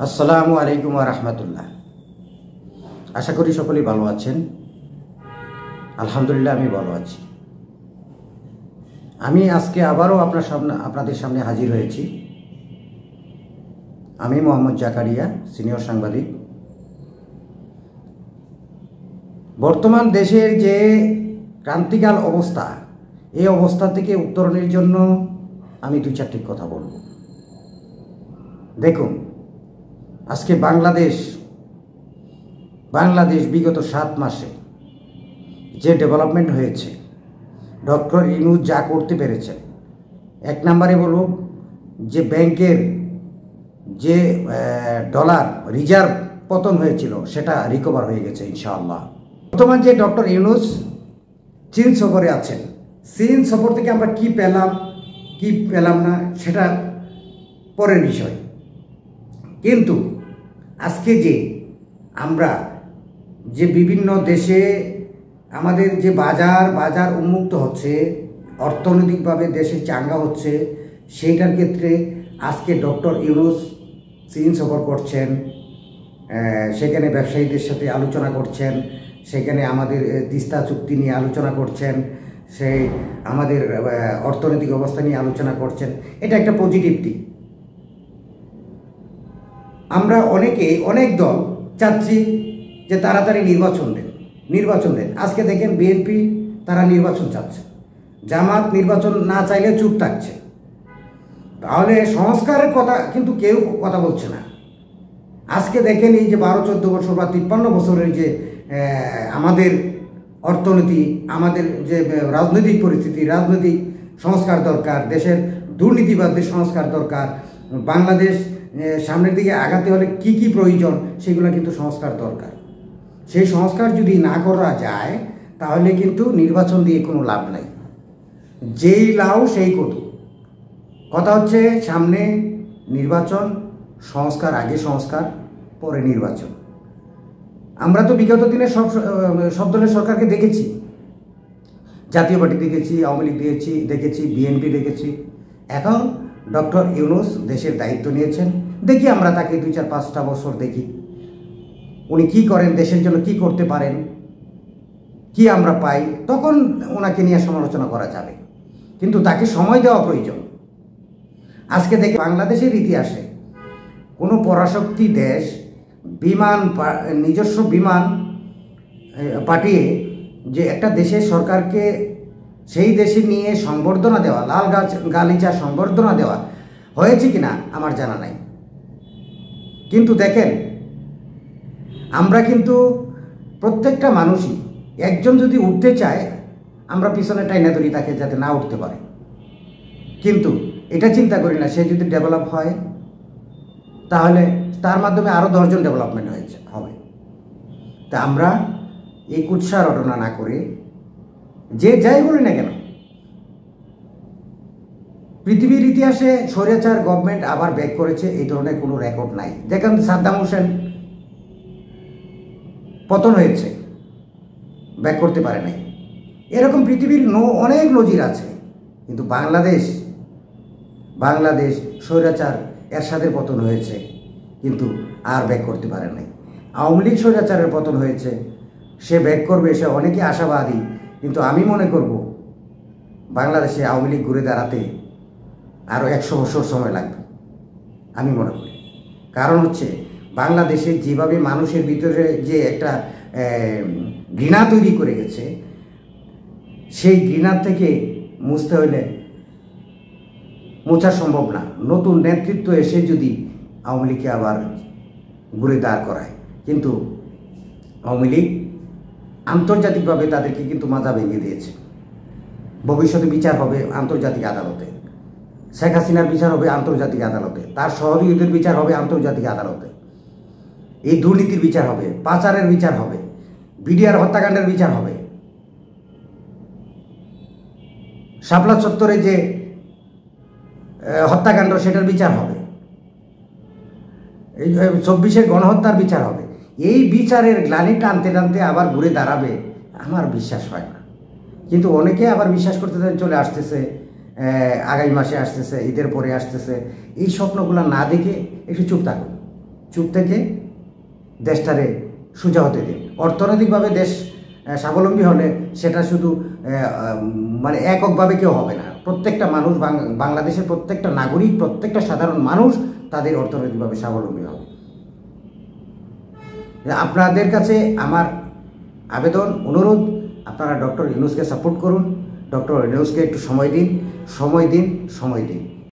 আসসালামু আলাইকুম ওয়া রাহমাতুল্লাহ। আশা করি সকলেই ভালো আছেন। আলহামদুলিল্লাহ আমি ভালো আছি। আমি আজকে আবারও আপনাদের সামনে হাজির হয়েছি। আমি মোহাম্মদ জাকারিয়া, সিনিয়র সাংবাদিক। বর্তমান দেশের যে ক্রান্তিকাল অবস্থা, এই অবস্থা থেকে উত্তরণের জন্য আমি দুই চারটি কথা বলব। দেখুন, আজকে বাংলাদেশ বিগত 7 মাসে যে ডেভেলপমেন্ট হয়েছে, ডক্টর ইউনূস যা করতে পেরেছেন, এক নম্বরে বলব যে ব্যাংকের যে ডলার রিজার্ভ পতন হয়েছিল সেটা রিকভার হয়ে গেছে ইনশাআল্লাহ। বর্তমান যে ডক্টর ইউনূস চীন সফরে আছেন, চীন সফর থেকে আমরা কি পেলাম না সেটা পরের বিষয়। কিন্তু আজকে যে আমরা যে বিভিন্ন দেশে আমাদের যে বাজার উন্মুক্ত হচ্ছে, অর্থনৈতিকভাবে দেশে চাঙ্গা হচ্ছে, সেইটার ক্ষেত্রে আজকে ডক্টর ইউনূস চীন সফর করছেন, সেখানে ব্যবসায়ীদের সাথে আলোচনা করছেন, সেখানে আমাদের তিস্তা চুক্তি নিয়ে আলোচনা করছেন, আমাদের অর্থনৈতিক অবস্থা নিয়ে আলোচনা করছেন। এটা একটা পজিটিভ দিক। আমরা অনেক দল চাচ্ছি যে তাড়াতাড়ি নির্বাচন দেন। আজকে দেখেন বিএনপি তারা নির্বাচন চাচ্ছে, জামাত নির্বাচন না চাইলে চুপ থাকছে। তাহলে সংস্কারের কথা কিন্তু কেউ কথা বলছে না। আজকে দেখেন এই যে 12-14 বছর বা 53 বছরের যে আমাদের অর্থনীতি, আমাদের যে রাজনৈতিক পরিস্থিতি, রাজনৈতিক সংস্কার দরকার, দেশের দুর্নীতিবাদদের সংস্কার দরকার, বাংলাদেশ সামনের দিকে আগাতে হলে কি কি প্রয়োজন সেগুলো কিন্তু সংস্কার দরকার। সেই সংস্কার যদি না করা যায় তাহলে কিন্তু নির্বাচন দিয়ে কোনো লাভ নাই। যেই লাউ সেই কটু। কথা হচ্ছে সামনে নির্বাচন, সংস্কার আগে, সংস্কার পরে নির্বাচন। আমরা তো বিগত দিনে সব দলের সরকারকে দেখেছি, জাতীয় পার্টি দেখেছি, আওয়ামী লীগ দেখেছি, বিএনপি দেখেছি। এখন ডক্টর ইউনূস দেশের দায়িত্ব নিয়েছেন। দেখি আমরা তাকে 2-4-5টা বছর দেখি উনি কি করেন, দেশের জন্য কি করতে পারেন, কি আমরা পাই, তখন ওনাকে নিয়ে সমালোচনা করা যাবে। কিন্তু তাকে সময় দেওয়া প্রয়োজন। আজকে দেখে বাংলাদেশের ইতিহাসে কোনো পরাশক্তি দেশ নিজস্ব বিমান পাঠিয়ে যে একটা দেশের সরকারকে সেই দেশে নিয়ে সংবর্ধনা দেওয়া, লাল গালিচা সংবর্ধনা দেওয়া হয়েছে কিনা আমার জানা নাই। কিন্তু দেখেন, আমরা কিন্তু প্রত্যেকটা মানুষই, একজন যদি উঠতে চায় আমরা পিছনে টাইনা ধরি তাকে যাতে না উঠতে পারে। কিন্তু এটা চিন্তা করি না, সে যদি ডেভেলপ হয় তাহলে তার মাধ্যমে আরও 10 জন ডেভেলপমেন্ট হবে। তা আমরা এই কুৎসা রটনা না করে, যে যাই বলি না কেন, পৃথিবীর ইতিহাসে স্বৈরাচার গভর্নমেন্ট আবার ব্যাক করেছে এই ধরনের কোনো রেকর্ড নাই। দেখেন সাদ্দাম হোসেন পতন হয়েছে, ব্যাক করতে পারে নাই। এরকম পৃথিবীর অনেক নজির আছে। কিন্তু বাংলাদেশ স্বৈরাচার এরশাদের পতন হয়েছে কিন্তু আর ব্যাক করতে পারে নাই। আওয়ামী লীগ স্বৈরাচারের পতন হয়েছে, সে ব্যাক করবে, সে অনেকে আশাবাদী। কিন্তু আমি মনে করব বাংলাদেশে আওয়ামী লীগ ঘুরে দাঁড়াতে আরও 100 বছর সময় লাগবে আমি মনে করি। কারণ হচ্ছে বাংলাদেশে যেভাবে মানুষের ভিতরে যে একটা ঘৃণা তৈরি করে গেছে, সেই ঘৃণার থেকে মুছতে হলে মোছা সম্ভব না। নতুন নেতৃত্ব এসে যদি আওয়ামী লীগকে আবার ঘুরে দাঁড় করায়, কিন্তু আওয়ামী লীগ আন্তর্জাতিকভাবে তাদেরকে কিন্তু মাজা ভেঙে দিয়েছে। ভবিষ্যতে বিচার হবে আন্তর্জাতিক আদালতে, শেখ হাসিনার বিচার হবে আন্তর্জাতিক আদালতে, তার সহযোগীদের বিচার হবে আন্তর্জাতিক আদালতে, এই দুর্নীতির বিচার হবে, পাচারের বিচার হবে, বিডিআর হত্যাকাণ্ডের বিচার হবে, শাপলা চত্বরে যে হত্যাকাণ্ড সেটার বিচার হবে, এই 24-এর গণহত্যার বিচার হবে। এই বিচারের গ্লানি টানতে টানতে আবার ঘুরে দাঁড়াবে আমার বিশ্বাস হয় না। কিন্তু অনেকে আবার বিশ্বাস করতে চলে আসতেছে, আগামী মাসে আসতেছে, ঈদের পরে আসতেছে। এই স্বপ্নগুলো না দেখে একটু চুপ থাকুন। চুপ থেকে দেশটারে সোজা হতে দিন। অর্থনৈতিকভাবে দেশ স্বাবলম্বী হলে সেটা শুধু মানে এককভাবে কেউ হবে না। প্রত্যেকটা মানুষ, বাংলাদেশের প্রত্যেকটা নাগরিক, প্রত্যেকটা সাধারণ মানুষ তাদের অর্থনৈতিকভাবে স্বাবলম্বী হবে। আপনাদের কাছে আমার আবেদন, অনুরোধ, আপনারা ডক্টর ইউনূসকে সাপোর্ট করুন, ডক্টর ইউনূসকে একটু সময় দিন, সময় দিন, সময় দিন।